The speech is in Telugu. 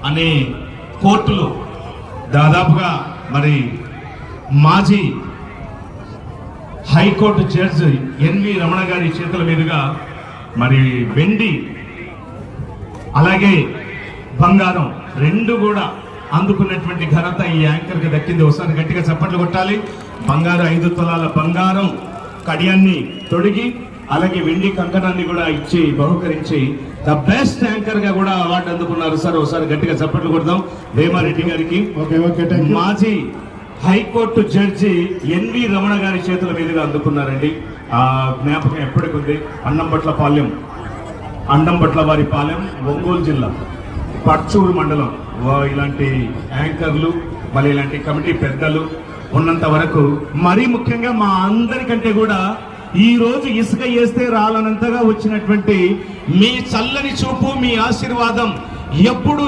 అనే కోర్టులో దాదాపుగా మరి మాజీ హైకోర్టు జడ్జి ఎన్వి రమణ గారి చేతుల మీదుగా మరి వెండి అలాగే బంగారం రెండు కూడా అందుకున్నటువంటి ఘనత ఈ యాంకర్ కి దక్కింది. ఒకసారి గట్టిగా చప్పట్లు కొట్టాలి. బంగారు 5 తులాల బంగారం కడియాన్ని తొడిగి అలాగే వెండి కంకణాన్ని కూడా ఇచ్చి బహుకరించి ద బెస్ట్ యాంకర్ గా కూడా అవార్డు అందుకున్నారు. సార్ ఒకసారి గట్టిగా చప్పట్లు కొడదాం వేమారెడ్డి గారికి. మాజీ హైకోర్టు జడ్జి ఎన్వి రమణ గారి చేతుల మీదుగా అందుకున్నారండి. ఆ జ్ఞాపకం ఎప్పటికుంది. అండంబట్ల వారి పాలెం, ఒంగోలు జిల్లా, పర్చూరు మండలం. ఇలాంటి యాంకర్లు మళ్ళీ ఇలాంటి కమిటీ పెద్దలు ఉన్నంత వరకు మరీ ముఖ్యంగా మా అందరికంటే కూడా ఈ రోజు ఇసుక వేస్తే రాలనంతగా వచ్చినటువంటి మీ చల్లని చూపు, మీ ఆశీర్వాదం ఎప్పుడు